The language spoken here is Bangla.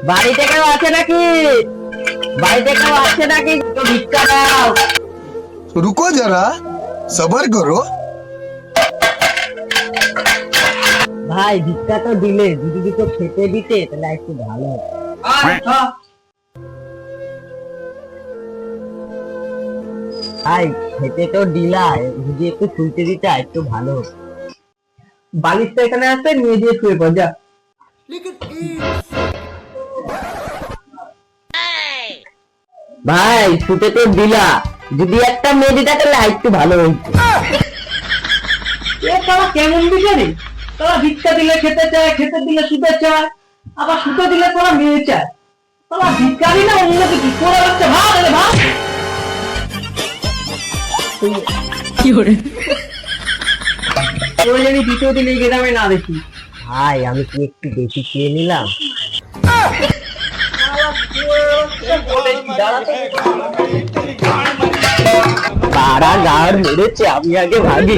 বাড়িতে কেউ আছে নাকি? বাড়িতে কেউ আছে নাকি? একটু ভিক্ষা দাও। रुको जरा सबर करो। ভাই ভিক্ষা তো দিলে, যদি দুটো খেতে দিতে তাহলে একটু ভালো হতো। ভাই খেতে তো দিলা, যদি একটু শুইতে দিতে একটু ভালো হতো। বালিশটা এখানে আছে, নিয়ে দিয়ে শুয়ে পড় যা। ভাই শুতে তো দিলা, যদি একটা মেয়ে দিতা তাহলে একটু ভালো হইতো। এ তারা কেমন বিচারি? তারা ভিক্ষা দিলে খেতে চায়, খেতে দিলে শুতে চায়, আবার শুতে দিলে তারা মেয়ে চায়। তারা ভিক্ষারি না অন্য কিছু করে রাখছে। ভাত এলে ভাত। তোর যদি দ্বিতীয় দিন এই গ্রামে না দেখি। ভাই আমি কি একটু বেশি খেয়ে নিলাম? পাড়া গাড় মেরেছে, আমি আগে ভাগি।